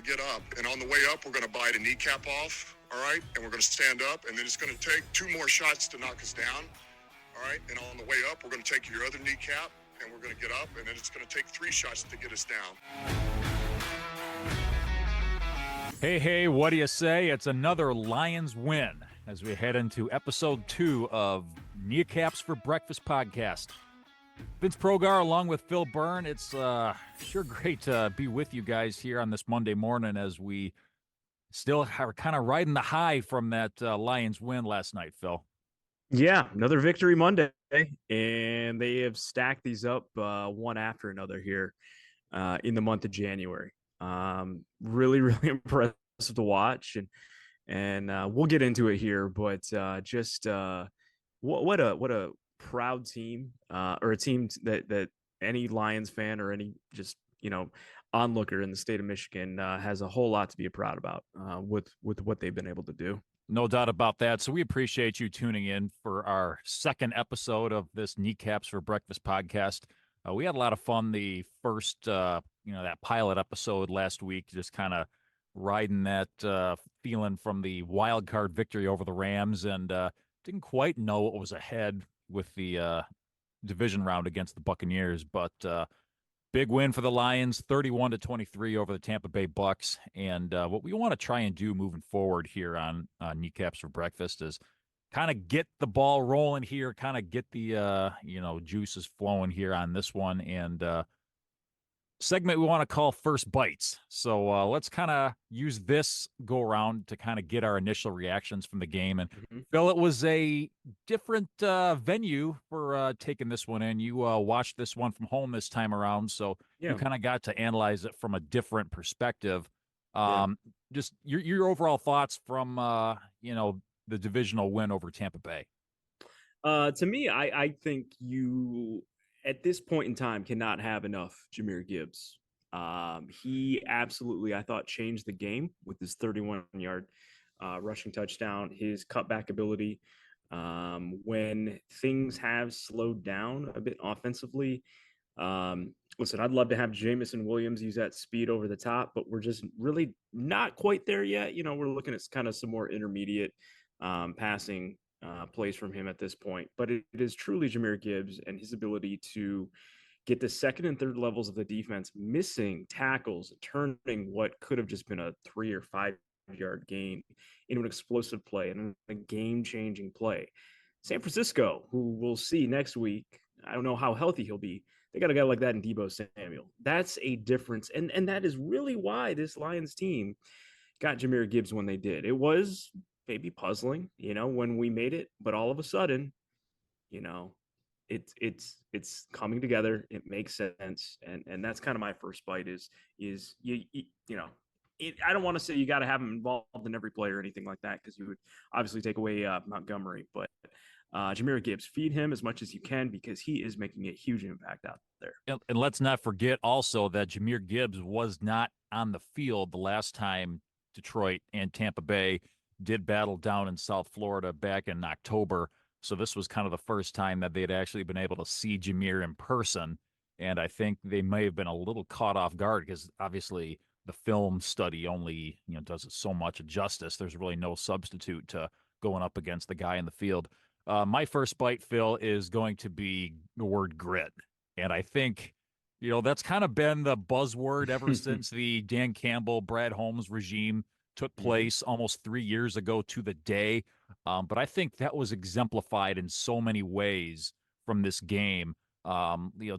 get up. And on the way up, we're going to bite a kneecap off, all right? And we're going to stand up, and then it's going to take 2 more shots to knock us down, all right? And on the way up, we're going to take your other kneecap, and we're going to get up, and then it's going to take 3 shots to get us down. Hey, what do you say? It's another Lions win as we head into episode 2 of Kneecaps for Breakfast podcast. Vince Progar along with Phil Byrne. It's sure great to be with you guys here on this Monday morning as we still are kind of riding the high from that Lions win last night, Phil. Yeah, another victory Monday, and they have stacked these up one after another here in the month of January. Really, really impressive to watch, and we'll get into it here. But just what a proud team, or a team that any Lions fan or any just onlooker in the state of Michigan has a whole lot to be proud about with what they've been able to do. No doubt about that. So we appreciate you tuning in for our second episode of this Kneecaps for Breakfast podcast. We had a lot of fun the first, that pilot episode last week, just kind of riding that feeling from the wild card victory over the Rams, and didn't quite know what was ahead with the division round against the Buccaneers. But big win for the Lions, 31-23 over the Tampa Bay Bucs. And what we want to try and do moving forward here on Kneecaps for Breakfast is kind of get the ball rolling here, kind of get the, juices flowing here on this one. And segment we want to call First Bites. So let's kind of use this go around to kind of get our initial reactions from the game. And Phil, it was a different venue for taking this one in. You watched this one from home this time around, so you kind of got to analyze it from a different perspective. Just your overall thoughts from the divisional win over Tampa Bay. To me, I think you at this point in time cannot have enough Jahmyr Gibbs. He absolutely, I thought, changed the game with his 31-yard rushing touchdown, his cutback ability. When things have slowed down a bit offensively, listen, I'd love to have Jamison Williams use that speed over the top, but we're just really not quite there yet. We're looking at kind of some more intermediate passing plays from him at this point, but it is truly Jahmyr Gibbs and his ability to get the second and third levels of the defense missing tackles, turning what could have just been a 3 or 5 yard gain into an explosive play and a game-changing play. San Francisco, who we'll see next week, I don't know how healthy he'll be. They got a guy like that in Deebo Samuel. That's a difference, and that is really why this Lions team got Jahmyr Gibbs when they did. It was maybe puzzling, when we made it, but all of a sudden, it's coming together. It makes sense, and that's kind of my first bite is I don't want to say you got to have him involved in every play or anything like that, because you would obviously take away Montgomery, but Jahmyr Gibbs, feed him as much as you can, because he is making a huge impact out there. And let's not forget also that Jahmyr Gibbs was not on the field the last time Detroit and Tampa Bay did battle down in South Florida back in October. So this was kind of the first time that they'd actually been able to see Jahmyr in person. And I think they may have been a little caught off guard, because obviously the film study only, does it so much justice. There's really no substitute to going up against the guy in the field. My first bite, Phil, is going to be the word grit. And I think, that's kind of been the buzzword ever since the Dan Campbell, Brad Holmes regime took place almost 3 years ago to the day. But I think that was exemplified in so many ways from this game.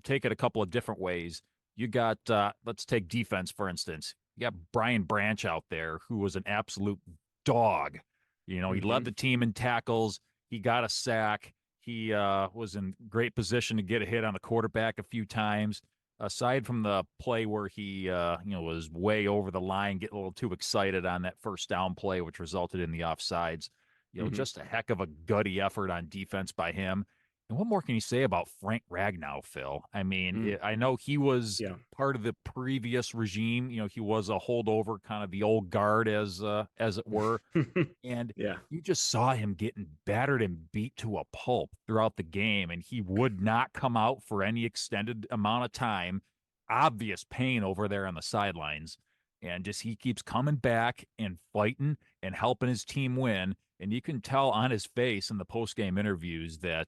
Take it a couple of different ways. You got, let's take defense, for instance. You got Brian Branch out there, who was an absolute dog. He led the team in tackles. He got a sack. He was in great position to get a hit on the quarterback a few times. Aside from the play where he, was way over the line, getting a little too excited on that first down play, which resulted in the offsides, just a heck of a gutty effort on defense by him. And what more can you say about Frank Ragnow, Phil? I mean, I know he was part of the previous regime. He was a holdover, kind of the old guard, as it were. And you just saw him getting battered and beat to a pulp throughout the game, and he would not come out for any extended amount of time. Obvious pain over there on the sidelines. and just he keeps coming back and fighting and helping his team win. And you can tell on his face in the post-game interviews that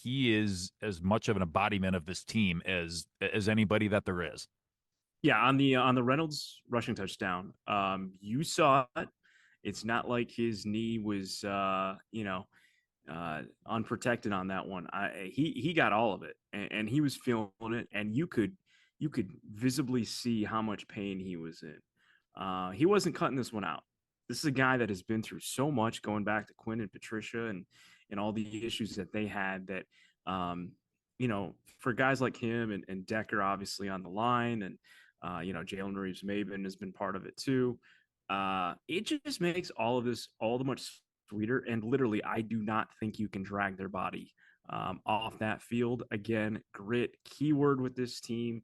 he is as much of an embodiment of this team as anybody that there is. Yeah, on the Reynolds rushing touchdown, you saw it. It's not like his knee was unprotected on that one. He got all of it, and he was feeling it, and you could visibly see how much pain he was in. He wasn't cutting this one out. This is a guy that has been through so much, going back to Quinn and Patricia and all the issues that they had. That for guys like him and Decker, obviously on the line, and Jalen Reeves-Maben has been part of it too. It just makes all of this all the much sweeter. And literally, I do not think you can drag their body off that field. Again, grit, keyword with this team.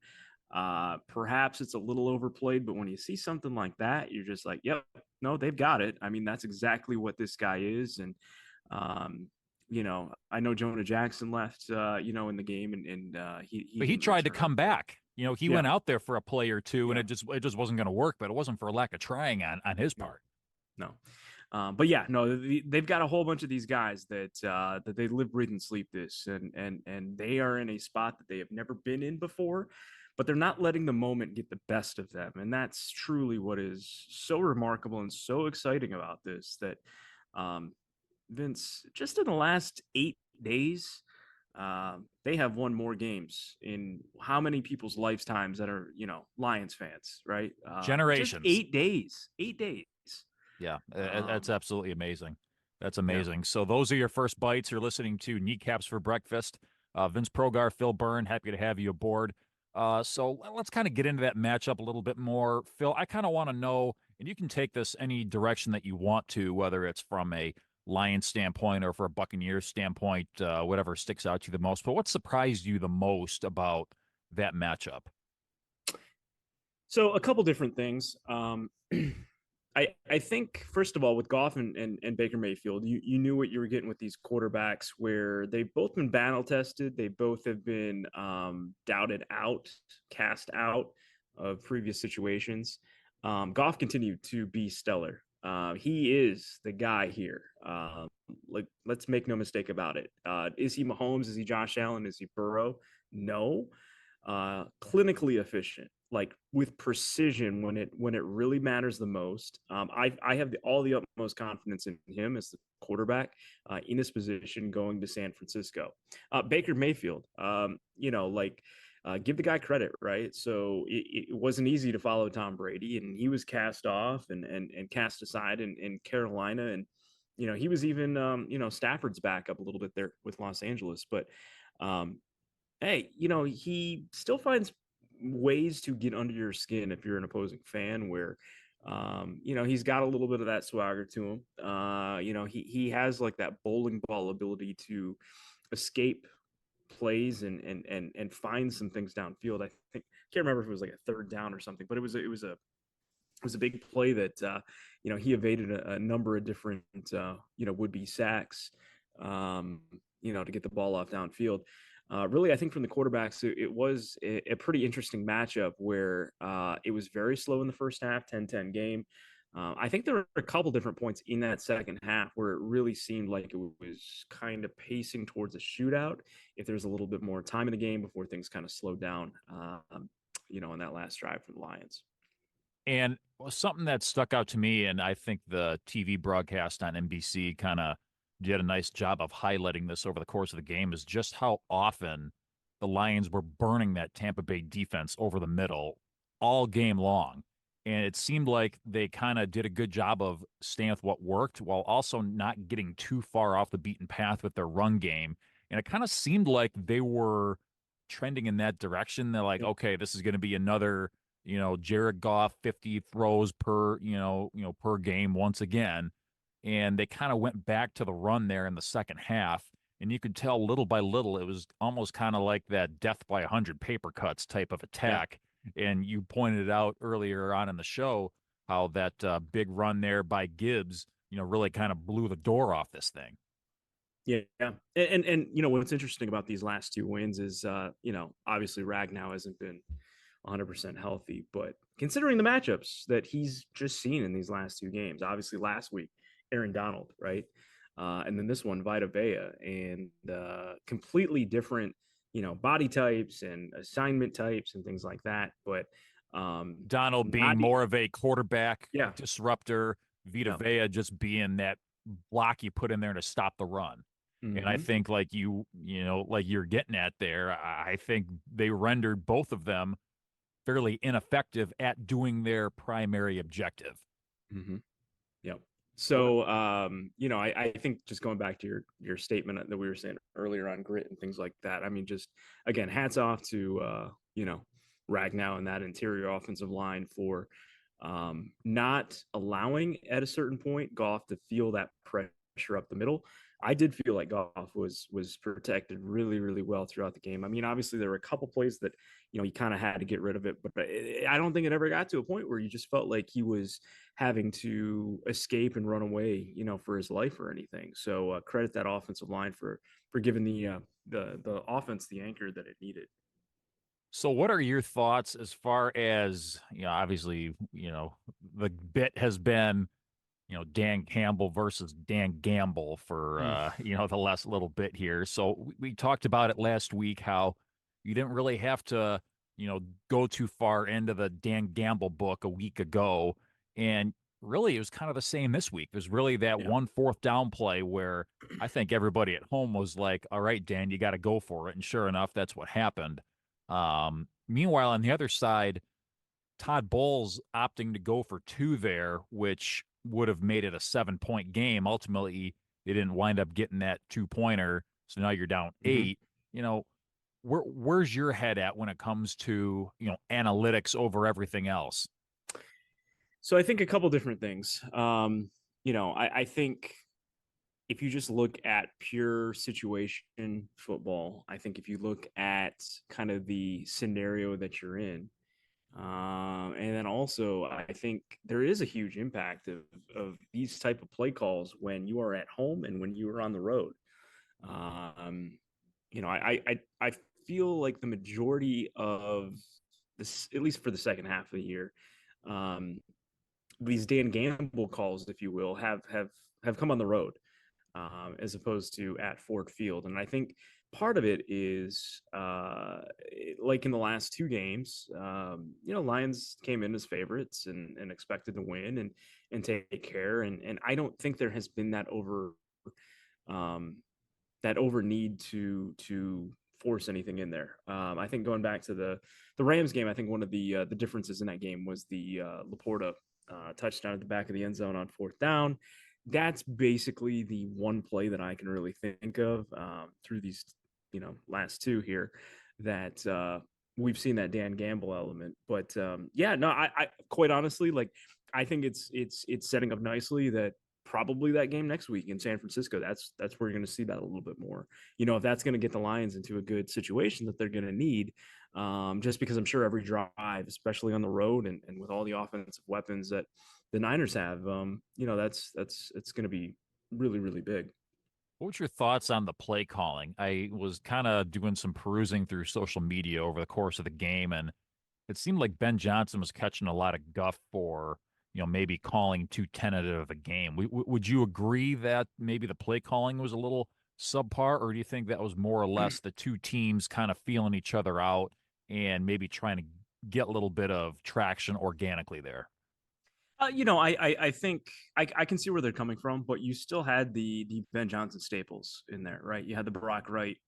Perhaps it's a little overplayed, but when you see something like that, you're just like, yep, no, they've got it. I mean, that's exactly what this guy is. And, I know Jonah Jackson left, in the game, and But he didn't tried to return. come back. He Yeah. went out there for a play or two, and Yeah. it just wasn't going to work. But it wasn't for a lack of trying on his No. part. No. But yeah, no, they've got a whole bunch of these guys that they live, breathe, and sleep this, and they are in a spot that they have never been in before, but they're not letting the moment get the best of them, and that's truly what is so remarkable and so exciting about this. That Vince, just in the last 8 days, they have won more games in how many people's lifetimes that are Lions fans, right? Just Generations. 8 days, 8 days. Yeah, that's absolutely amazing. That's Yeah. amazing. So those are your first bites. You're listening to Kneecaps for Breakfast. Vince Progar, Phil Byrne, happy to have you aboard. So let's kind of get into that matchup a little bit more. Phil, I kind of want to know, and you can take this any direction that you want to, whether it's from a Lions standpoint or for a Buccaneers standpoint, whatever sticks out to you the most. But what surprised you the most about that matchup? So a couple different things. I think first of all, with Goff and Baker Mayfield, you knew what you were getting with these quarterbacks, where they've both been battle tested. They both have been doubted out, cast out of previous situations. Goff continued to be stellar. He is the guy here. Like, let's make no mistake about it. Is he Mahomes? Is he Josh Allen? Is he Burrow? No. Clinically efficient, like with precision when it really matters the most. I have all the utmost confidence in him as the quarterback in this position going to San Francisco. Baker Mayfield, give the guy credit, right? So it wasn't easy to follow Tom Brady, and he was cast off and cast aside in Carolina, and he was even Stafford's backup a little bit there with Los Angeles, but hey, he still finds ways to get under your skin if you're an opposing fan, where he's got a little bit of that swagger to him. He has like that bowling ball ability to escape plays and find some things downfield. I think, can't remember if it was like a third down or something, but it was a big play that he evaded a number of different would-be sacks to get the ball off downfield. Really, I think from the quarterbacks, it was a pretty interesting matchup where it was very slow in the first half, 10-10 game. I think there were a couple different points in that second half where it really seemed like it was kind of pacing towards a shootout if there's a little bit more time in the game before things kind of slowed down, in that last drive for the Lions. And something that stuck out to me, and I think the TV broadcast on NBC kind of did a nice job of highlighting this over the course of the game, is just how often the Lions were burning that Tampa Bay defense over the middle all game long. And it seemed like they kind of did a good job of staying with what worked while also not getting too far off the beaten path with their run game. And it kind of seemed like they were trending in that direction. They're like, okay, this is going to be another Jared Goff 50 throws per game once again. And they kind of went back to the run there in the second half. And you could tell little by little, it was almost kind of like that death by 100 paper cuts type of attack. Yeah. And you pointed out earlier on in the show how that big run there by Gibbs, really kind of blew the door off this thing. Yeah. And what's interesting about these last two wins is, obviously Ragnow hasn't been 100% healthy, but considering the matchups that he's just seen in these last two games. Obviously, last week, Aaron Donald, right? And then this one, Vita Vea, and completely different, body types and assignment types and things like that. But Donald being not, more of a quarterback yeah, disruptor, Vita yeah, Vea just being that block you put in there to stop the run. And I mm-hmm. think like like you're getting at there, I think they rendered both of them fairly ineffective at doing their primary objective. Mm-hmm. Yep. What So, I think just going back to your statement that we were saying earlier on grit and things like that. I mean, just again, hats off to Ragnow and that interior offensive line for not allowing at a certain point Goff to feel that pressure up the middle. I did feel like Goff was protected really, really well throughout the game. I mean, obviously there were a couple plays that he kind of had to get rid of it, but I don't think it ever got to a point where you just felt like he was having to escape and run away, for his life or anything. So credit that offensive line for giving the offense the anchor that it needed. So what are your thoughts as far as, obviously, the bit has been, Dan Campbell versus Dan Gamble for, Mm. the last little bit here. So we talked about it last week, how you didn't really have to, go too far into the Dan Gamble book a week ago. And really, it was kind of the same this week. There's really that Yeah. one fourth down play where I think everybody at home was like, all right, Dan, you got to go for it. And sure enough, that's what happened. Meanwhile, on the other side, Todd Bowles opting to go for two there, which would have made it a 7-point game. Ultimately, they didn't wind up getting that 2-pointer. So now you're down Mm-hmm. 8. Where's your head at when it comes to, analytics over everything else? So I think a couple different things. I think if you just look at pure situation football, I think if you look at kind of the scenario that you're in, and then also I think there is a huge impact of these type of play calls when you are at home and when you are on the road. Um, I feel like the majority of this, at least for the second half of the year, um, these Dan Gamble calls, if you will, have come on the road as opposed to at Ford Field. And I think part of it is like in the last two games, Lions came in as favorites and expected to win and take care. And I don't think there has been um, that over need to force anything in there. I think going back to the Rams game, I think one of the differences in that game was the Laporta touchdown at the back of the end zone on fourth down. That's basically the one play that I can really think of through these last two here that we've seen that Dan Gamble element. But yeah, no, I quite honestly, like, I think it's setting up nicely that probably that game next week in San Francisco, that's where you're going to see that a little bit more. If that's going to get the Lions into a good situation that they're going to need, just because I'm sure every drive, especially on the road and with all the offensive weapons that the Niners have, that's it's going to be really, really big. What's your thoughts on the play calling? I was kind of doing some perusing through social media over the course of the game, and it seemed like Ben Johnson was catching a lot of guff for, maybe calling too tentative of a game. Would you agree that maybe the play calling was a little subpar, or do you think that was more or less the two teams kind of feeling each other out and maybe trying to get a little bit of traction organically there? I think I can see where they're coming from, but you still had the Ben Johnson staples in there, right? You had the Brock Wright,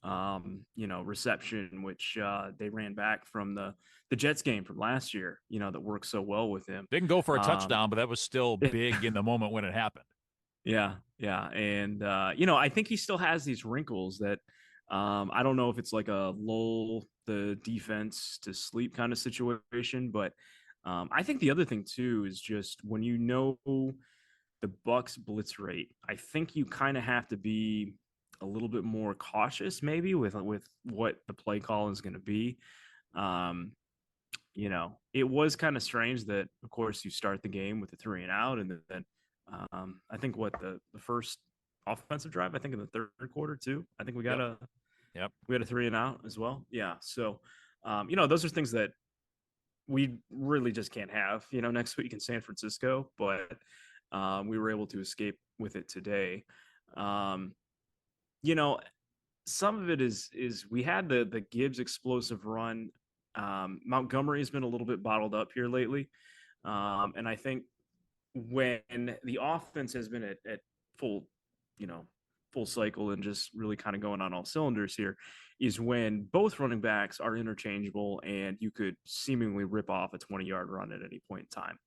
reception, which they ran back from the Jets game from last year, that worked so well with him. They can go for a Um, touchdown, but that was still big in the moment when it happened. yeah, yeah, and I think he still has these wrinkles that I don't know if it's like a lull the defense to sleep kind of situation, but I think the other thing too is just when the Bucs blitz rate, I think you kind of have to be a little bit more cautious maybe with what the play call is going to be. Um, it was kind of strange that, of course, you start the game with a 3 and out, and then I think what the first offensive drive, I think in the third quarter too. I think Yep. Yep. we had a 3 and out as well. Yeah, so those are things that we really just can't have, next week in San Francisco, but we were able to escape with it today. Um, you know, some of it is we had the Gibbs explosive run. Montgomery has been a little bit bottled up here lately. And I think when the offense has been at full, you know, full cycle and just really kind of going on all cylinders here is when both running backs are interchangeable and you could seemingly rip off a 20-yard run at any point in time.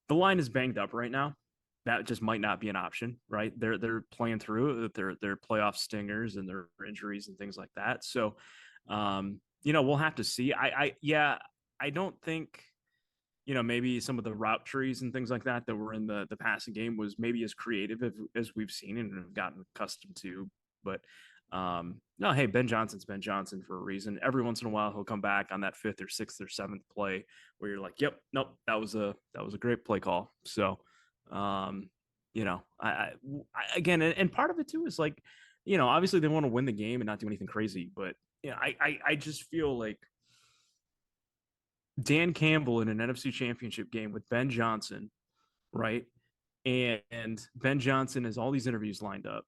The line is banged up right now. That just might not be an option, right? They're playing through it. They're playoff stingers and their injuries and things like that. So, we'll have to see. I don't think maybe some of the route trees and things like that were in the passing game was maybe as creative as we've seen and have gotten accustomed to. But no, hey, Ben Johnson's Ben Johnson for a reason. Every once in a while, he'll come back on that fifth or sixth or seventh play where you're like, "Yep, nope, that was a great play call." So, um, again, and part of it too is like, obviously they want to win the game and not do anything crazy, but I just feel like Dan Campbell in an NFC Championship game with Ben Johnson, right? And Ben Johnson has all these interviews lined up.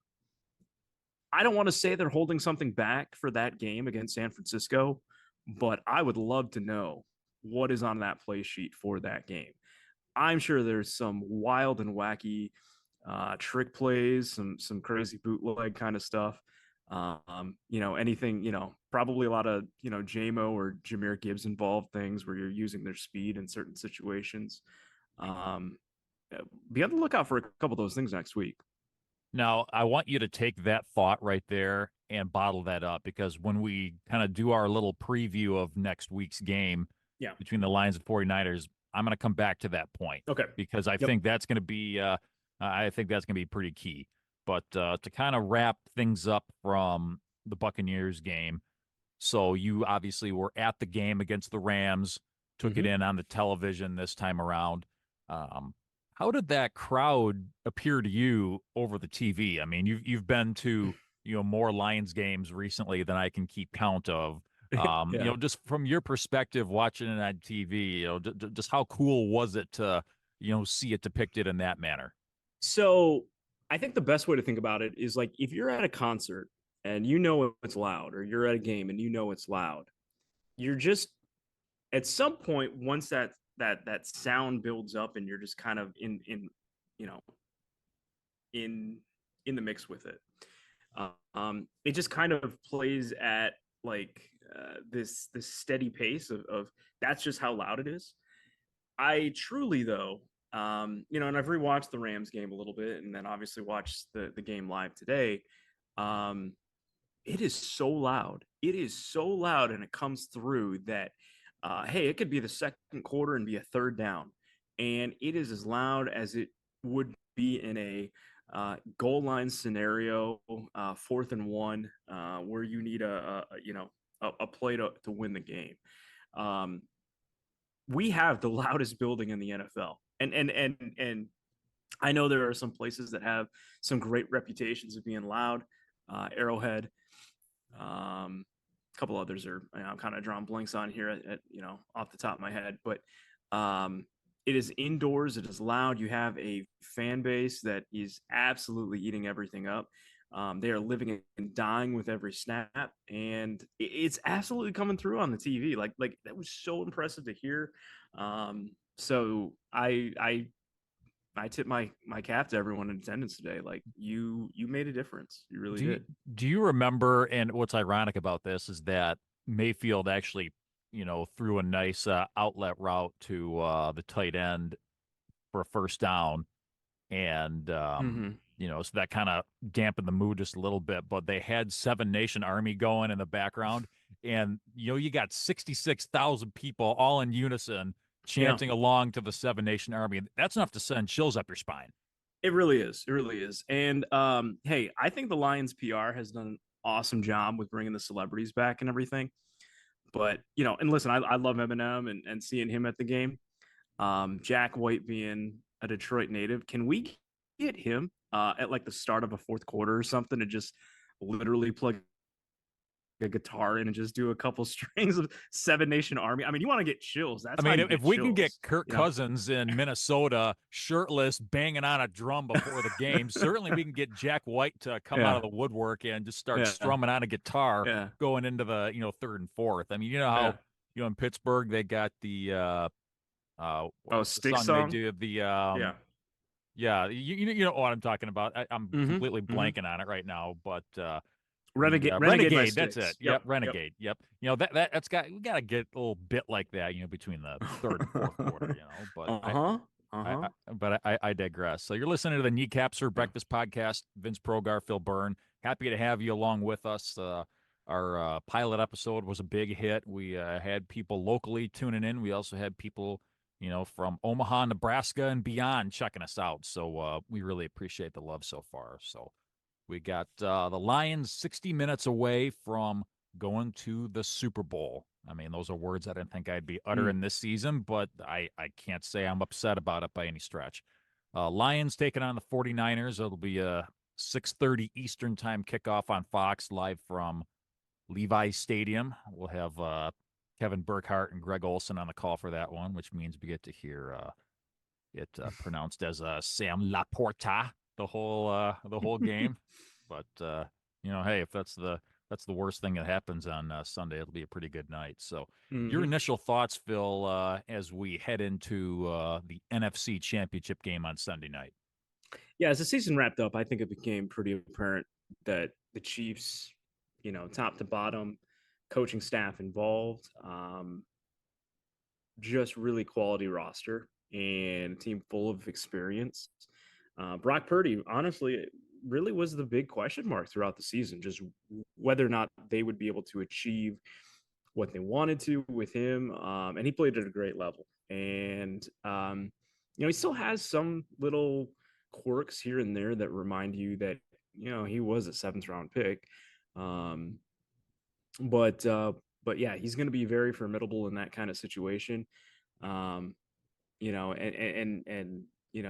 I don't want to say they're holding something back for that game against San Francisco, but I would love to know what is on that play sheet for that game. I'm sure there's some wild and wacky trick plays, some crazy bootleg kind of stuff. Anything, probably a lot of, JMO or Jameer Gibbs involved things where you're using their speed in certain situations. Um, be on the lookout for a couple of those things next week. Now, I want you to take that thought right there and bottle that up, because when we kind of do our little preview of next week's game Yeah. between the Lions and 49ers, I'm going to come back to that point. Okay. Because I think that's going to be pretty key. But to kind of wrap things up from the Buccaneers game, so you obviously were at the game against the Rams, took it in on the television this time around. How did that crowd appear to you over the TV? I mean, you've been to more Lions games recently than I can keep count of. Yeah. Just from your perspective, watching it on TV, just how cool was it to see it depicted in that manner? So I think the best way to think about it is like if you're at a concert and it's loud, or you're at a game and it's loud, you're just at some point once that sound builds up and you're just kind of you know in the mix with it. It just kind of plays at like this steady pace of that's just how loud it is. I truly though, and I've rewatched the Rams game a little bit, and then obviously watched the game live today. It is so loud. It is so loud, and it comes through that. Hey, it could be the second quarter and be a third down, and it is as loud as it would be in a goal line scenario, 4th and 1, where you need a play to win the game. We have the loudest building in the NFL. And I know there are some places that have some great reputations of being loud. Arrowhead, a couple others are I'm kind of drawing blanks on here at off the top of my head, but it is indoors. It is loud. You have a fan base that is absolutely eating everything up. They are living and dying with every snap, and it's absolutely coming through on the TV. Like that was so impressive to hear. So I tip my cap to everyone in attendance today. Like you made a difference. You really did. Do you remember? And what's ironic about this is that Mayfield actually, threw a nice outlet route to the tight end for a first down, and so that kind of dampened the mood just a little bit. But they had Seven Nation Army going in the background, and you got 66,000 people all in unison chanting along to the Seven Nation Army. That's enough to send chills up your spine. It really is. It really is. And hey, I think the Lions PR has done an awesome job with bringing the celebrities back and everything. But and listen, I love Eminem and seeing him at the game. Jack White being a Detroit native, can we get him at like the start of a fourth quarter or something to just literally plug a guitar in and just do a couple strings of Seven Nation Army. I mean, you want to get chills. I That's how mean, you if get we can get chills. Kirk You know? Cousins in Minnesota shirtless, banging on a drum before the game, certainly we can get Jack White to come out Yeah. of the woodwork and just start Yeah. strumming on a guitar Yeah. going into the third and fourth. I mean, you know how Yeah. in Pittsburgh they got the Oh, what's the stick song they song. do the Yeah. yeah, you know what I'm talking about. I'm Mm-hmm. completely Mm-hmm. blanking on it right now, but the Renegade by Renegade, that's it. Sticks. Yep, Yep. Renegade. Yep. That's got we got to get a little bit like that, between the third and fourth quarter, but Uh-huh. Uh-huh. I digress. So you're listening to the Kneecaps or Yeah. Breakfast podcast. Vince Progar, Phil Byrne. Happy to have you along with us. Our pilot episode was a big hit. We had people locally tuning in. We also had people, from Omaha, Nebraska, and beyond checking us out. So we really appreciate the love so far. So we got the Lions 60 minutes away from going to the Super Bowl. I mean, those are words I didn't think I'd be Mm. uttering this season, but I can't say I'm upset about it by any stretch. Lions taking on the 49ers. It'll be a 6:30 Eastern time kickoff on Fox, live from Levi's Stadium. We'll have Kevin Burkhardt and Greg Olson on the call for that one, which means we get to hear it pronounced as Sam Laporta the whole game. But hey, if that's the worst thing that happens on Sunday, it'll be a pretty good night. So, your Mm-hmm. initial thoughts, Phil, as we head into the NFC Championship game on Sunday night? Yeah, as the season wrapped up, I think it became pretty apparent that the Chiefs, top to bottom, coaching staff involved, just really quality roster and a team full of experience. Brock Purdy, honestly, really was the big question mark throughout the season, just whether or not they would be able to achieve what they wanted to with him. And he played at a great level. And, he still has some little quirks here and there that remind you that, he was a seventh round pick. Um, but, uh, but yeah, he's going to be very formidable in that kind of situation. Um, and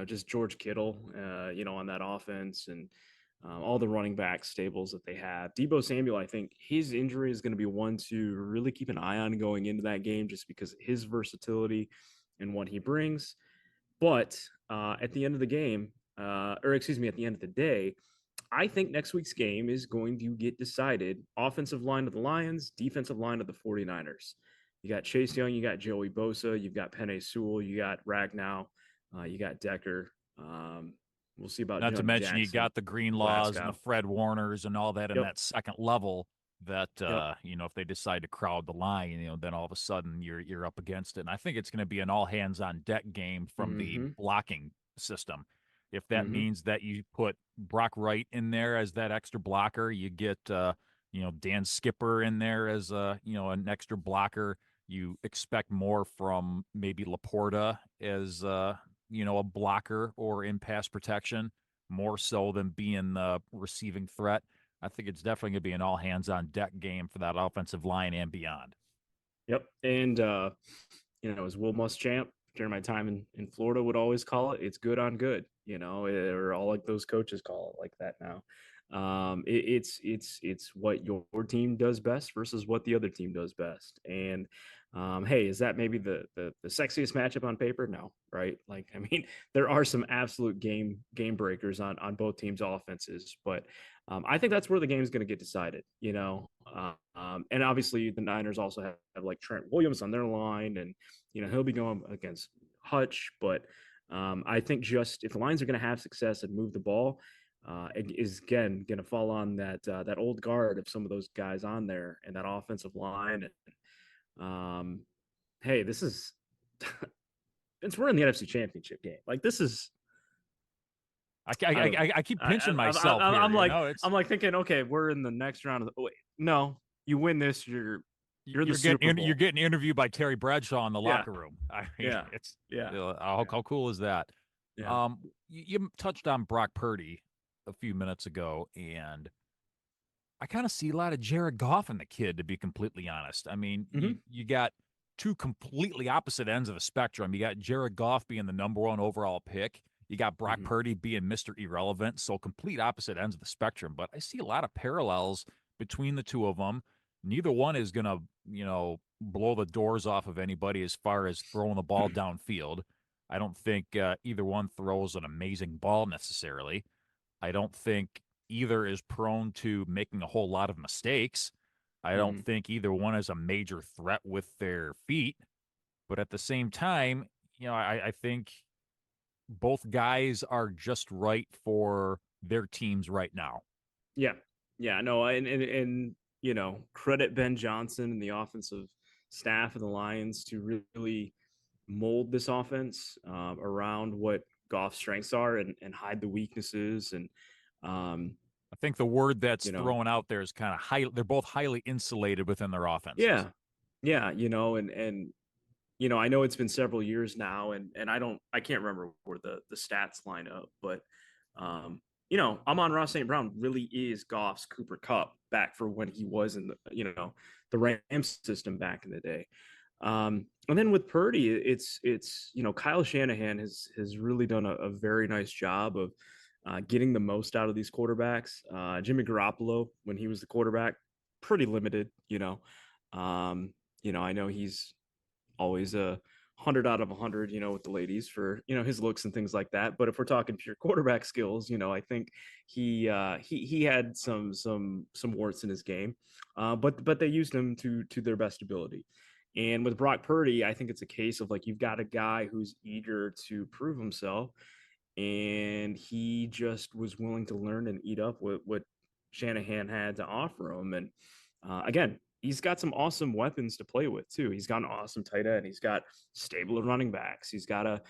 just George Kittle, on that offense and all the running back stables that they have. Debo Samuel, I think his injury is going to be one to really keep an eye on going into that game, just because of his versatility and what he brings. But at the end of the game, at the end of the day, I think next week's game is going to get decided. Offensive line of the Lions, defensive line of the 49ers. You got Chase Young, you got Joey Bosa, you've got Penei Sewell, you got Ragnow, you got Decker. We'll see about Not to Jonah mention you Jackson, got the Greenlaws and the Glasgow. Fred Warners and all that in Yep. that second level. That Yep. if they decide to crowd the line, then all of a sudden you're up against it. And I think it's going to be an all hands on deck game from the Mm-hmm. blocking system. If that Mm-hmm. means that you put Brock Wright in there as that extra blocker, you get Dan Skipper in there as an extra blocker. You expect more from maybe Laporta as a blocker or in pass protection, more so than being the receiving threat. I think it's definitely going to be an all hands on deck game for that offensive line and beyond. Yep. And as Will Muschamp during my time in Florida would always call it, it's good on good, or all like those coaches call it like that now. It's what your team does best versus what the other team does best. And hey, is that maybe the sexiest matchup on paper? No, right? Like, I mean, there are some absolute game breakers on both teams' offenses, but I think that's where the game's going to get decided. And obviously the Niners also have like Trent Williams on their line, and he'll be going against Hutch, but I think just if the Lions are going to have success and move the ball, it is again going to fall on that old guard of some of those guys on there and that offensive line. And hey, this is since we're in the NFC Championship game, like this is. I keep pinching myself here. I'm like thinking, okay, we're in the next round of the. Wait, no, you win this, you're the Super Bowl. You're getting interviewed by Terry Bradshaw in the Yeah. locker room. I mean, Yeah. it's Yeah. how cool is that? Yeah. You touched on Brock Purdy a few minutes ago, and I kind of see a lot of Jared Goff in the kid, to be completely honest. I mean, you got two completely opposite ends of the spectrum. You got Jared Goff being the number one overall pick. You got Brock Purdy being Mr. Irrelevant. So complete opposite ends of the spectrum. But I see a lot of parallels between the two of them. neither one is going to, blow the doors off of anybody as far as throwing the ball downfield. I don't think either one throws an amazing ball necessarily. I don't think either is prone to making a whole lot of mistakes. I don't Mhm. think either one is a major threat with their feet. But at the same time, I think both guys are just right for their teams right now. Yeah. Yeah, no, and credit Ben Johnson and the offensive staff of the Lions to really mold this offense around what Goff's strengths are and hide the weaknesses and um, I think the word that's you know, thrown out there is kind of high. They're both highly insulated within their offenses. yeah. Yeah, and I know it's been several years now, and I can't remember where the stats line up, but Amon-Ra St. Brown really is Goff's Cooper Cup back for when he was in the Rams system back in the day. And then with Purdy, it's Kyle Shanahan has really done a very nice job of getting the most out of these quarterbacks. Jimmy Garoppolo, when he was the quarterback, pretty limited. I know he's always a 100 out of 100, with the ladies for his looks and things like that. But if we're talking pure quarterback skills, I think he had some warts in his game, but they used him to their best ability. And with Brock Purdy, I think it's a case of like you've got a guy who's eager to prove himself, and he just was willing to learn and eat up what Shanahan had to offer him. And again, he's got some awesome weapons to play with too. He's got an awesome tight end. He's got stable running backs. He's got a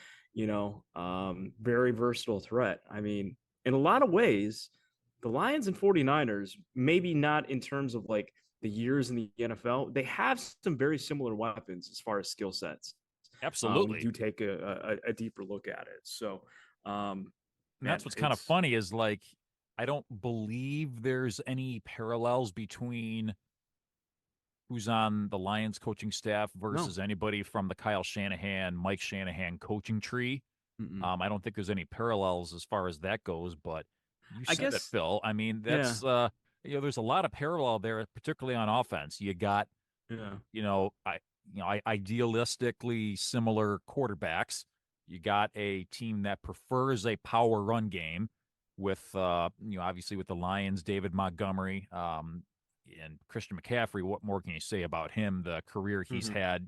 very versatile threat. I mean, in a lot of ways, the Lions and 49ers, maybe not in terms of like the years in the NFL, they have some very similar weapons as far as skill sets. When you Absolutely. do take a deeper look at it. So, And man, that's what's kind of it's funny is like, I don't believe there's any parallels between who's on the Lions coaching staff no. versus anybody from the Kyle Shanahan, Mike Shanahan coaching tree. Mm-mm. I don't think there's any parallels as far as that goes, but you I said it, guess, Phil. I mean, yeah, that's there's a lot of parallel there, particularly on offense. You got, yeah. idealistically similar quarterbacks. You got a team that prefers a power run game with, obviously with the Lions, David Montgomery, and Christian McCaffrey. What more can you say about him? The career he's Mm-hmm. had,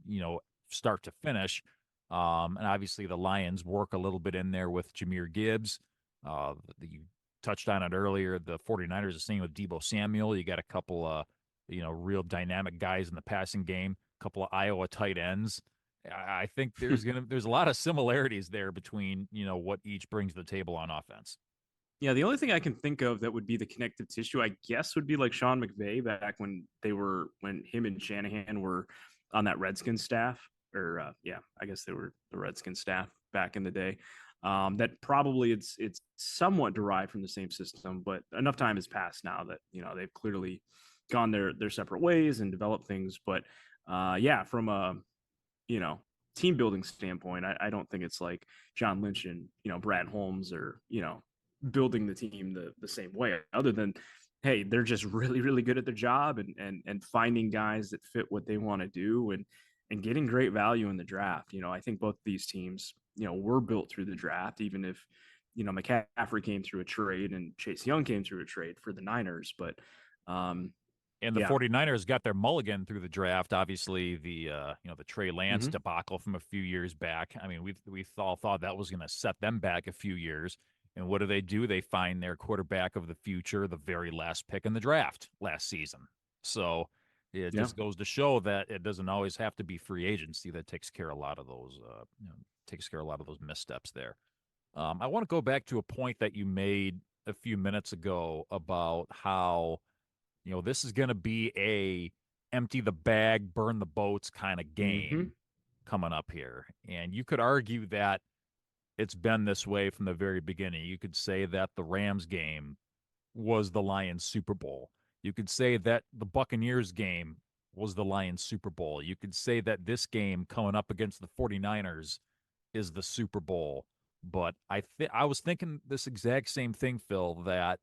start to finish. And obviously the Lions work a little bit in there with Jameer Gibbs. You touched on it earlier. The 49ers are same with Debo Samuel. You got a couple real dynamic guys in the passing game, a couple of Iowa tight ends. I think there's a lot of similarities there between, what each brings to the table on offense. Yeah, the only thing I can think of that would be the connective tissue, I guess, would be like Sean McVay back when him and Shanahan were on that Redskins staff, or yeah, I guess they were the Redskins staff back in the day. That probably it's somewhat derived from the same system, but enough time has passed now that they've clearly gone their separate ways and developed things. But yeah, from a you know team building standpoint, I don't think it's like John Lynch and Brad Holmes or building the team the same way. Other than hey, they're just really really good at their job and finding guys that fit what they want to do and getting great value in the draft. I think both these teams were built through the draft, even if McCaffrey came through a trade and Chase Young came through a trade for the Niners, but um, And the yeah. 49ers got their mulligan through the draft. Obviously, the Trey Lance Mm-hmm. debacle from a few years back. I mean, we all thought that was going to set them back a few years. And what do? They find their quarterback of the future, the very last pick in the draft last season. So it Yeah. just goes to show that it doesn't always have to be free agency that takes care of a lot of those missteps there. I want to go back to a point that you made a few minutes ago about how this is going to be a empty the bag, burn the boats kind of Mm-hmm. game coming up here. And you could argue that it's been this way from the very beginning. You could say that the Rams game was the Lions Super Bowl. You could say that the Buccaneers game was the Lions Super Bowl. You could say that this game coming up against the 49ers is the Super Bowl. But I was thinking this exact same thing, Phil, that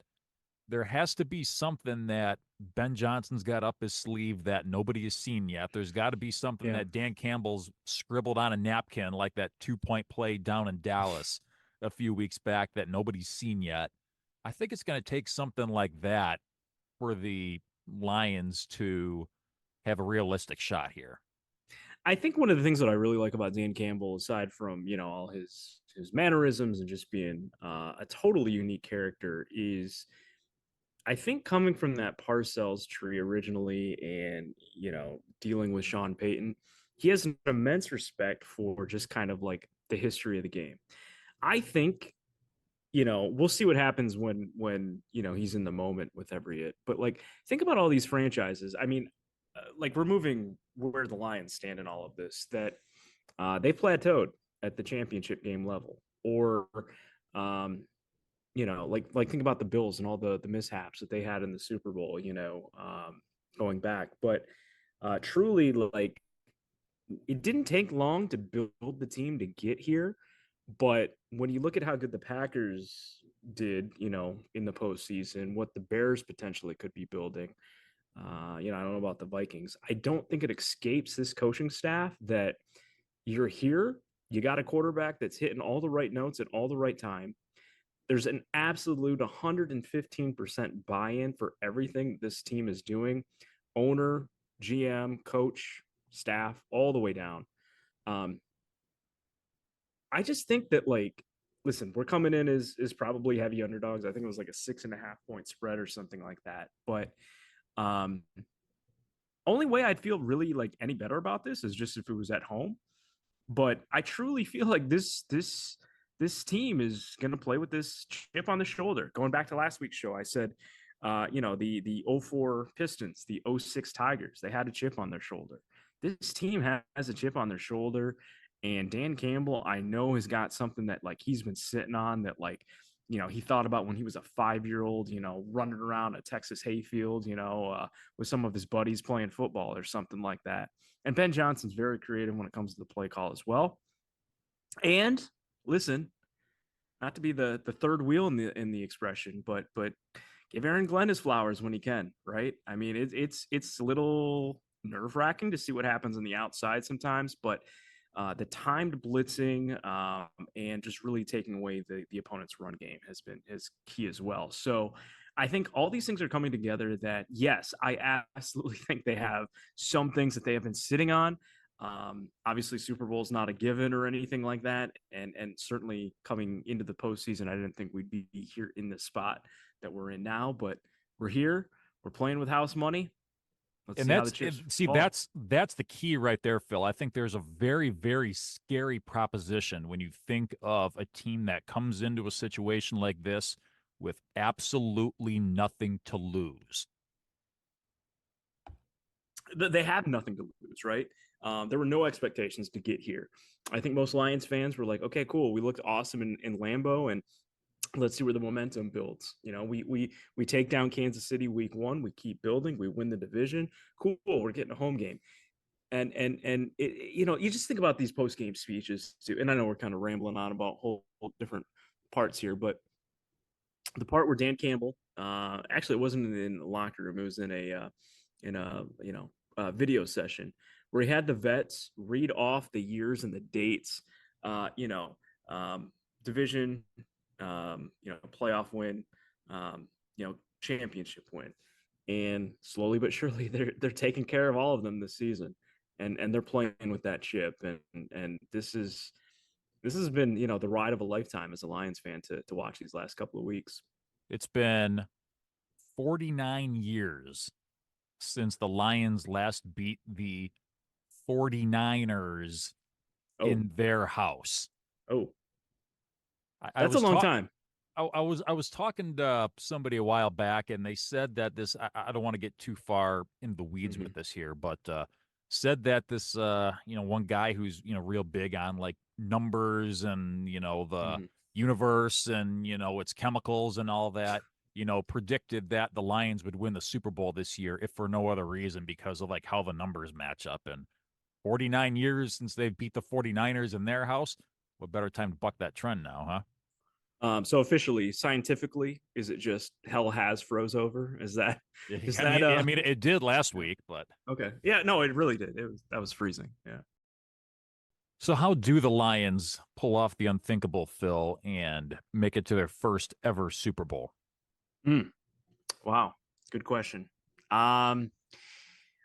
there has to be something that Ben Johnson's got up his sleeve that nobody has seen yet. There's got to be something Yeah. that Dan Campbell's scribbled on a napkin, like that 2-point play down in Dallas a few weeks back that nobody's seen yet. I think it's going to take something like that for the Lions to have a realistic shot here. I think one of the things that I really like about Dan Campbell, aside from all his mannerisms and just being a totally unique character, is I think coming from that Parcells tree originally, and dealing with Sean Payton, he has an immense respect for just kind of like the history of the game. I think we'll see what happens when he's in the moment with every it. But like, think about all these franchises. I mean, like removing where the Lions stand in all of this, that they plateaued at the championship game level, or um, like think about the Bills and all the mishaps that they had in the Super Bowl. Going back, but truly, like it didn't take long to build the team to get here. But when you look at how good the Packers did, in the postseason, what the Bears potentially could be building, I don't know about the Vikings. I don't think it escapes this coaching staff that you're here, you got a quarterback that's hitting all the right notes at all the right time. There's an absolute 115% buy-in for everything this team is doing. Owner, GM, coach, staff, all the way down. Um, I just think that, like, listen, we're coming in as probably heavy underdogs. I think it was like a 6.5 point spread or something like that. But um, only way I'd feel really like any better about this is just if it was at home. But I truly feel like this team is going to play with this chip on the shoulder. Going back to last week's show, I said, the 04 Pistons, the 06 Tigers, they had a chip on their shoulder. This team has a chip on their shoulder, and Dan Campbell, I know, has got something that like he's been sitting on that like he thought about when he was a 5-year-old, running around a Texas hayfield, with some of his buddies playing football or something like that. And Ben Johnson's very creative when it comes to the play call as well. And listen, not to be the third wheel in the expression, but give Aaron Glenn his flowers when he can, right? I mean, it's a little nerve wracking to see what happens on the outside sometimes, but the timed blitzing and just really taking away the opponent's run game has been key as well. So I think all these things are coming together that, yes, I absolutely think they have some things that they have been sitting on. Obviously, Super Bowl is not a given or anything like that, and certainly coming into the postseason, I didn't think we'd be here in the spot that we're in now. But we're here. We're playing with house money. Let's And see how the that's chips see fall. that's the key right there, Phil. I think there's a very, very scary proposition when you think of a team that comes into a situation like this with absolutely nothing to lose. They have nothing to lose, right? There were no expectations to get here. I think most Lions fans were like, okay, cool. We looked awesome in Lambeau, and let's see where the momentum builds. We take down Kansas City week 1. We keep building. We win the division. Cool. We're getting a home game. And you just think about these post game speeches too. And I know we're kind of rambling on about whole different parts here, but the part where Dan Campbell, actually, it wasn't in the locker room. It was in a video session where he had the vets read off the years and the dates, uh, you know, division, playoff win, championship win, and slowly but surely they're taking care of all of them this season, and they're playing with that chip, and this has been the ride of a lifetime as a Lions fan to watch these last couple of weeks. It's been 49 years since the Lions last beat the 49ers Oh, in their house. oh, I that's a was long talking. time. I was talking to somebody a while back, and they said that this. I don't want to get too far into the weeds Mhm. with this here, but said that this, one guy who's real big on like numbers and the Mhm. universe and its chemicals and all that. Predicted that the Lions would win the Super Bowl this year, if for no other reason because of like how the numbers match up. And 49 years since they've beat the 49ers in their house. What better time to buck that trend now, huh? So officially, scientifically, is it just hell has froze over? Is I that mean, I mean, it did last week, but okay? Yeah, no, it really did. That was freezing. Yeah. so how do the Lions pull off the unthinkable, Phil, and make it to their first ever Super Bowl? Mm, wow, good question. Um,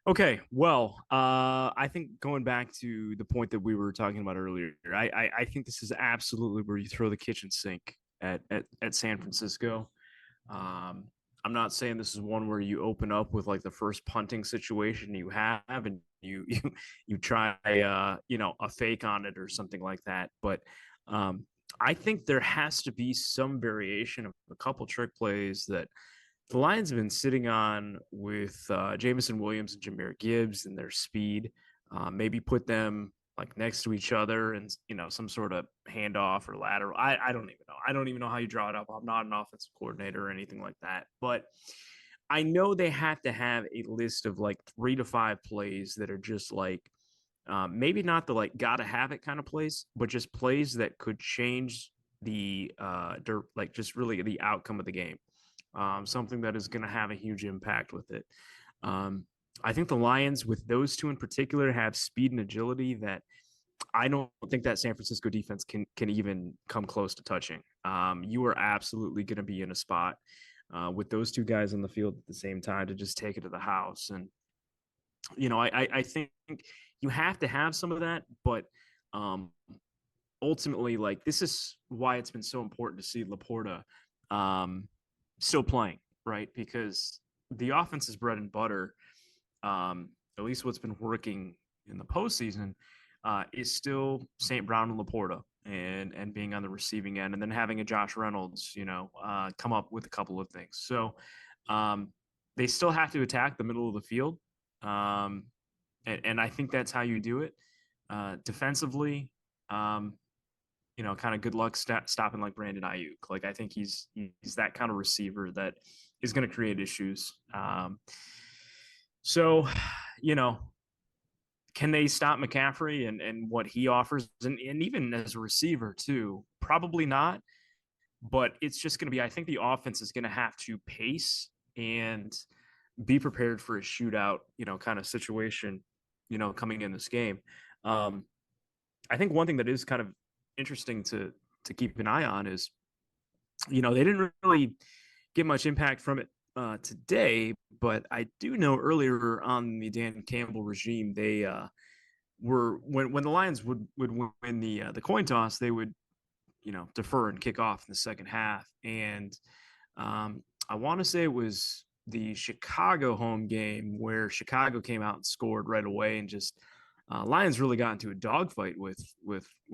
okay, well, I think going back to the point that we were talking about earlier, I think this is absolutely where you throw the kitchen sink at San Francisco. Um, I'm not saying this is one where you open up with like the first punting situation you have and you try a fake on it or something like that. But um, I think there has to be some variation of a couple trick plays that the Lions have been sitting on with Jamison Williams and Jameer Gibbs and their speed. Maybe put them like next to each other and some sort of handoff or lateral. I don't even know. I don't even know how you draw it up. I'm not an offensive coordinator or anything like that. But I know they have to have a list of like 3 to 5 plays that are just like maybe not the like gotta have it kind of plays, but just plays that could change the like just really the outcome of the game. Something that is going to have a huge impact with it. Um, I think the Lions, with those two in particular, have speed and agility that I don't think that San Francisco defense can even come close to touching. You are absolutely going to be in a spot with those two guys on the field at the same time to just take it to the house. And I think you have to have some of that, but um, ultimately, like this is why it's been so important to see Laporta um, still playing, right? Because the offense's bread and butter, at least what's been working in the postseason, is still St. Brown and Laporta and being on the receiving end, and then having a Josh Reynolds, come up with a couple of things. So um, they still have to attack the middle of the field, and I think that's how you do it. Defensively, um, kind of good luck stopping like Brandon Ayuk. Like I think he's that kind of receiver that is going to create issues. So, you know, can they stop McCaffrey and what he offers, and even as a receiver too? Probably not. But it's just going to be. I think the offense is going to have to pace and be prepared for a shootout, kind of situation, coming in this game. Um, I think one thing that is kind of interesting to keep an eye on is, they didn't really get much impact from it today, but I do know earlier on the Dan Campbell regime, they were when the Lions would win the coin toss, they would defer and kick off in the second half, and I want to say it was the Chicago home game where Chicago came out and scored right away, and just Lions really got into a dogfight with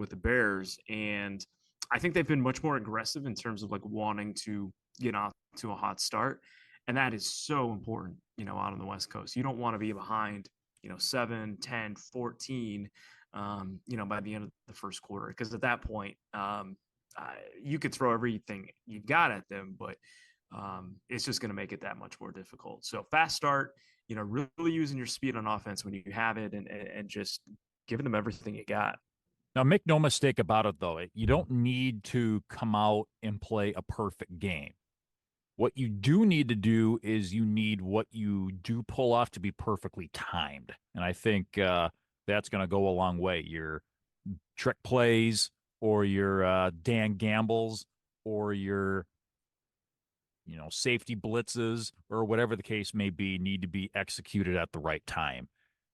the Bears, and I think they've been much more aggressive in terms of like wanting to get off to a hot start, and that is so important. Out on the West Coast, you don't want to be behind 7, 10, 14, by the end of the first quarter, because at that point, you could throw everything you got at them, but it's just going to make it that much more difficult. So fast start, really using your speed on offense when you have it, and just giving them everything you got. Now, make no mistake about it, though. You don't need to come out and play a perfect game. What you do need to do is you need what you do pull off to be perfectly timed. And I think that's going to go a long way. Your trick plays or your Dan Gambles or your safety blitzes or whatever the case may be need to be executed at the right time.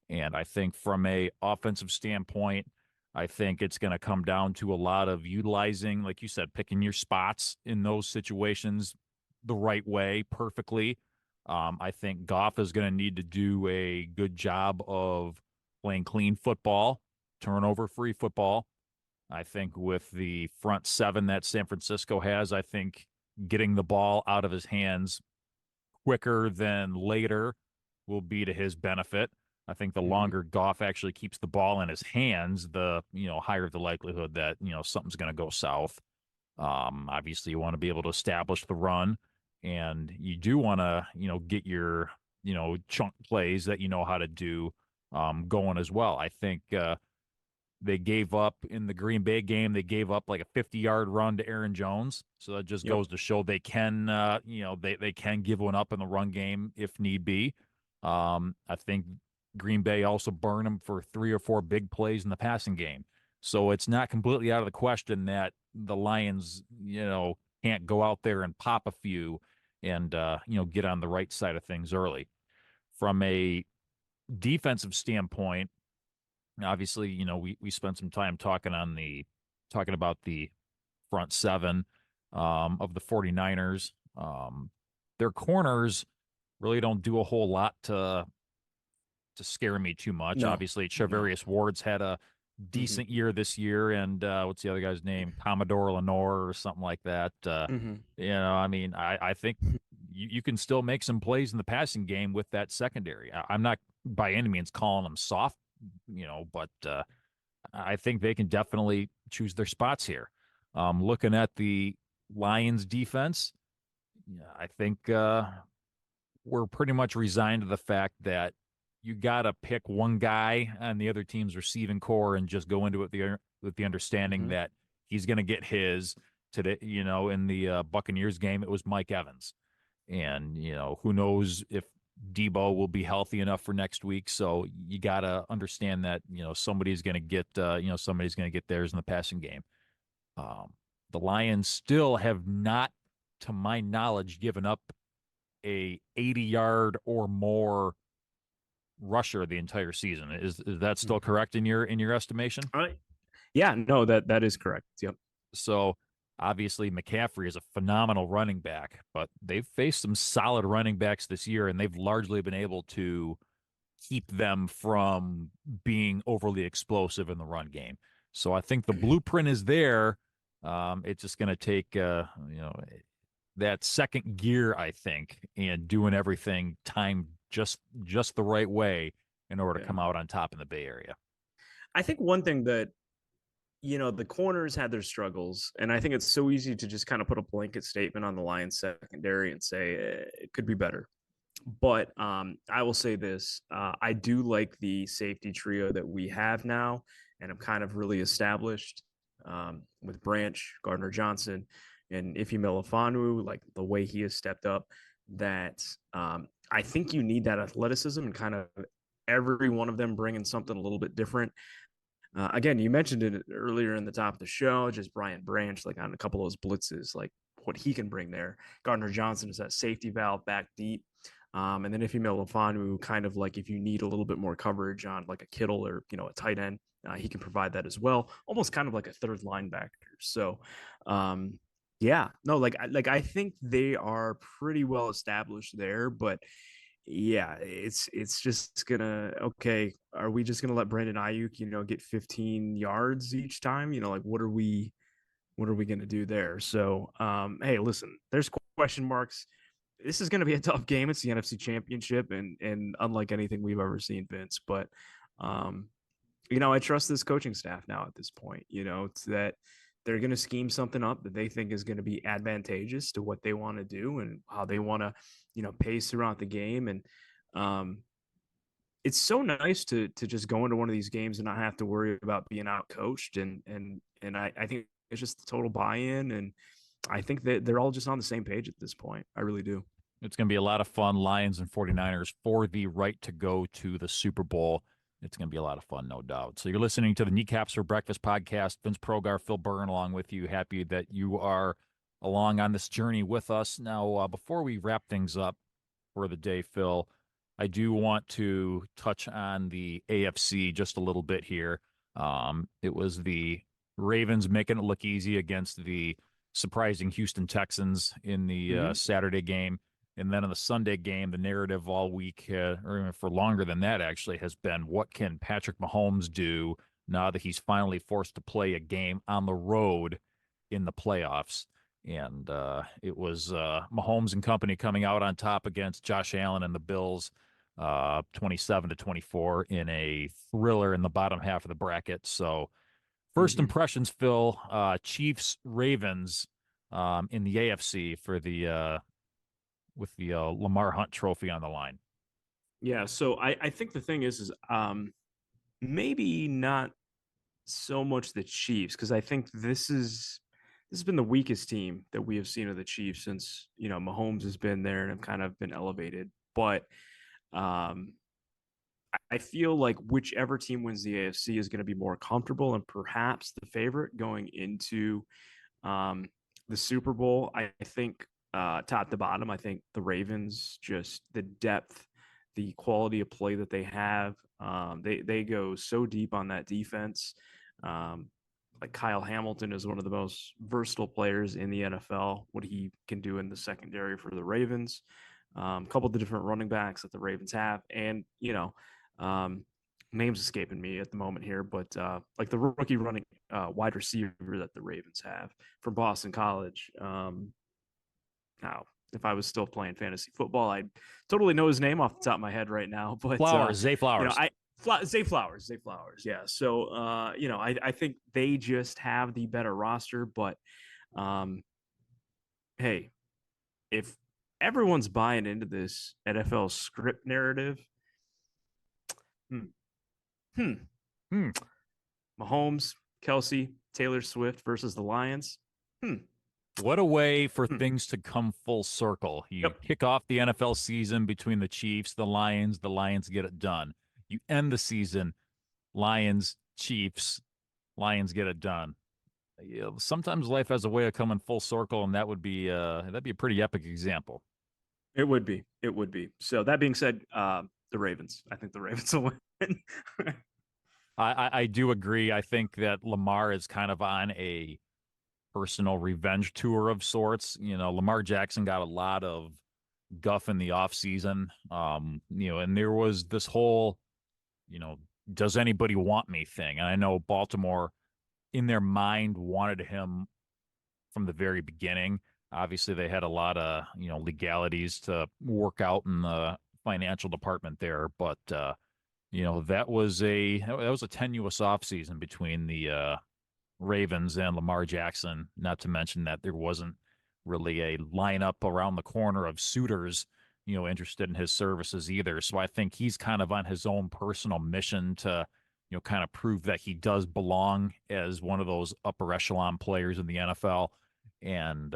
And I think from a offensive standpoint, I think it's going to come down to a lot of utilizing, like you said, picking your spots in those situations the right way perfectly. I think Goff is going to need to do a good job of playing clean football, turnover-free football. I think with the front seven that San Francisco has, I think getting the ball out of his hands quicker than later will be to his benefit. I think the longer Goff actually keeps the ball in his hands, the higher the likelihood that something's going to go south. Obviously, you want to be able to establish the run, and you do want to get your chunk plays that you know how to do going as well. I think They gave up in the Green Bay game. They gave up like a 50-yard run to Aaron Jones. So that just Yep. goes to show they can, they can give one up in the run game if need be. I think Green Bay also burned them for 3 or 4 big plays in the passing game. So it's not completely out of the question that the Lions, can't go out there and pop a few and, get on the right side of things early. From a defensive standpoint, obviously, we spent some time talking about the front seven of the 49ers. Their corners really don't do a whole lot to scare me too much. No, Obviously, no. Charvarius Ward's had a Hmm. decent year this year, and what's the other guy's name? Commodore Lenore or something like that. Hmm. I mean, I think you can still make some plays in the passing game with that secondary. I'm not by any means calling them soft, but I think they can definitely choose their spots here. Looking at the Lions defense, yeah, I think we're pretty much resigned to the fact that you got to pick one guy on the other team's receiving core and just go into it with the understanding Hmm. that he's going to get his today. In the Buccaneers game, it was Mike Evans, and who knows if Debo will be healthy enough for next week. So you got to understand that somebody's going to get theirs in the passing game. Um, the Lions still have not, to my knowledge, given up a 80-yard or more rusher the entire season. Is that still Hmm. correct in your estimation? Yeah, no, that is correct. Yep. So obviously McCaffrey is a phenomenal running back, but they've faced some solid running backs this year, and they've largely been able to keep them from being overly explosive in the run game. So I think the blueprint is there. It's just going to take that second gear, I think, and doing everything timed just the right way in order to Yeah. come out on top in the Bay Area. I think one thing that the corners had their struggles, and I think it's so easy to just kind of put a blanket statement on the Lions secondary and say it could be better. But I will say this: I do like the safety trio that we have now, and I'm kind of really established with Branch, Gardner Johnson, and Ife Melifonwu. Like the way he has stepped up, that I think you need that athleticism and kind of every one of them bringing something a little bit different. Again, you mentioned it earlier in the top of the show, just Brian Branch, like on a couple of those blitzes, like what he can bring there. Gardner Johnson is that safety valve back deep. And then if you Lafanu, kind of like if you need a little bit more coverage on like a Kittle or, a tight end, he can provide that as well. Almost kind of like a third linebacker. So, yeah, no, like I think they are pretty well established there, but yeah, it's just gonna okay. Are we just gonna let Brandon Ayuk, get 15 yards each time? Like what are we gonna do there? So, hey, listen, there's question marks. This is gonna be a tough game. It's the NFC Championship, and unlike anything we've ever seen, Vince. But um, I trust this coaching staff now at this point. It's that they're going to scheme something up that they think is going to be advantageous to what they want to do and how they want to, pace throughout the game. And um, it's so nice to just go into one of these games and not have to worry about being out coached. And I think it's just the total buy-in. And I think that they're all just on the same page at this point. I really do. It's going to be a lot of fun. Lions and 49ers for the right to go to the Super Bowl. It's going to be a lot of fun, no doubt. So you're listening to the Kneecaps for Breakfast podcast. Vince Progar, Phil Byrne along with you. Happy that you are along on this journey with us. Now, before we wrap things up for the day, Phil, I do want to touch on the AFC just a little bit here. It was the Ravens making it look easy against the surprising Houston Texans in the Mm-hmm. Saturday game. And then in the Sunday game, the narrative all week, or even for longer than that, actually, has been what can Patrick Mahomes do now that he's finally forced to play a game on the road in the playoffs? And it was Mahomes and company coming out on top against Josh Allen and the Bills, 27-24 in a thriller in the bottom half of the bracket. So, first Mm-hmm. impressions, Phil, Chiefs Ravens in the AFC for the with the Lamar Hunt Trophy on the line. Yeah. So I think the thing is maybe not so much the Chiefs because I think this has been the weakest team that we have seen of the Chiefs since Mahomes has been there and have kind of been elevated. But um, I feel like whichever team wins the AFC is going to be more comfortable and perhaps the favorite going into um, the Super Bowl. I think top to bottom, I think the Ravens, just the depth, the quality of play that they have, they go so deep on that defense. Um, like Kyle Hamilton is one of the most versatile players in the NFL. What he can do in the secondary for the Ravens, a couple of the different running backs that the Ravens have, and um, names escaping me at the moment here, but like the rookie running wide receiver that the Ravens have from Boston College. Now, if I was still playing fantasy football, I'd totally know his name off the top of my head right now. But Flowers, Zay Flowers. Zay Flowers, yeah. So I think they just have the better roster. But hey, if everyone's buying into this NFL script narrative, hmm, hmm, Hmm. Mahomes, Kelsey, Taylor Swift versus the Lions. What a way for things to come full circle. You Yep. kick off the NFL season between the Chiefs, the Lions get it done. You end the season, Lions, Chiefs, Lions get it done. Sometimes life has a way of coming full circle, and that'd be a pretty epic example. It would be. It would be. So that being said, the Ravens. I think the Ravens will win. I do agree. I think that Lamar is kind of on a personal revenge tour of sorts. Lamar Jackson got a lot of guff in the offseason. And there was this whole, does anybody want me thing? And I know Baltimore in their mind wanted him from the very beginning. Obviously, they had a lot of, legalities to work out in the financial department there, but that was a tenuous offseason between the Ravens and Lamar Jackson, not to mention that there wasn't really a lineup around the corner of suitors, interested in his services either. So I think he's kind of on his own personal mission to, kind of prove that he does belong as one of those upper echelon players in the NFL. And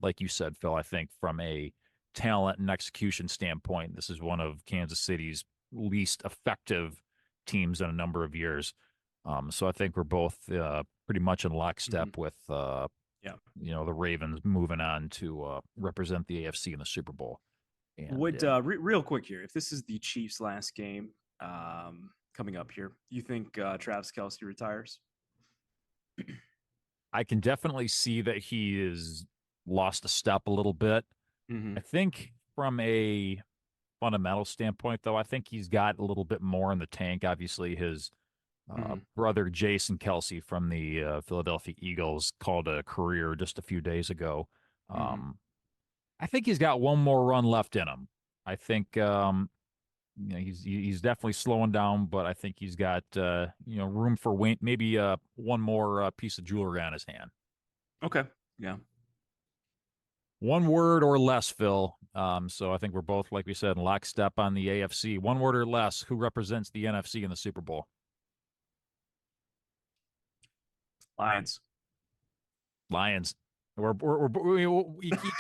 like you said, Phil, I think from a talent and execution standpoint, this is one of Kansas City's least effective teams in a number of years. So I think we're both pretty much in lockstep with the Ravens moving on to represent the AFC in the Super Bowl. And Would real quick here, if this is the Chiefs' last game coming up here, you think Travis Kelsey retires? I can definitely see that he is lost a step a little bit. I think from a fundamental standpoint, though, I think he's got a little bit more in the tank. Obviously, his brother Jason Kelsey from the Philadelphia Eagles called a career just a few days ago. I think he's got one more run left in him. I think he's definitely slowing down, but I think he's got room for maybe one more piece of jewelry on his hand. Okay, yeah. One word or less, Phil. So I think we're both, like we said, in lockstep on the AFC. One word or less. Who represents the NFC in the Super Bowl? Lions. Lions. You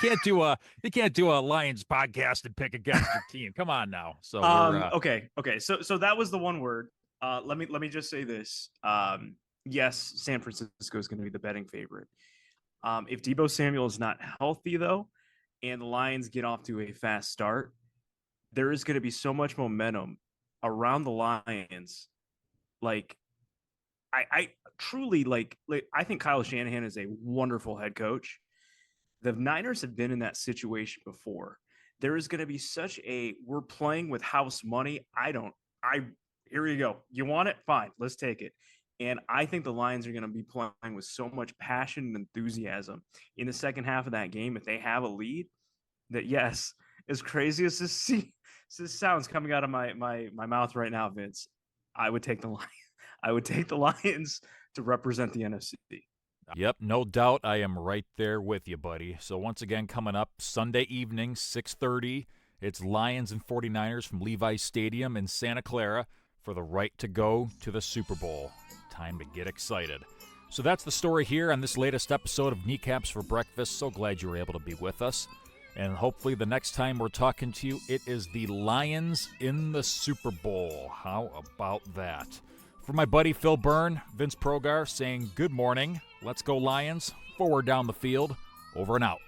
can't do a Lions podcast and pick against your team. Come on now. So okay. So that was the one word. Let me just say this. Yes, San Francisco is going to be the betting favorite. If Deebo Samuel is not healthy though, and the Lions get off to a fast start, there is going to be so much momentum around the Lions. Like, I truly like. I think Kyle Shanahan is a wonderful head coach. The Niners have been in that situation before. There is going to be such a we're playing with house money. Here you go. You want it? Fine. Let's take it. And I think the Lions are going to be playing with so much passion and enthusiasm in the second half of that game. If they have a lead, that yes, as crazy as this sounds coming out of my mouth right now, Vince, I would take the Lions. I would take the Lions to represent the NFC. Yep, no doubt. I am right there with you, buddy. So once again, coming up Sunday evening, 6:30, it's Lions and 49ers from Levi's Stadium in Santa Clara for the right to go to the Super Bowl. time to get excited. So that's the story here on this latest episode of Kneecaps for Breakfast. So glad you were able to be with us. And hopefully the next time we're talking to you, it is the Lions in the Super Bowl. How about that? For my buddy Phil Byrne, Vince Progar saying good morning. Let's go Lions. Forward down the field. Over and out.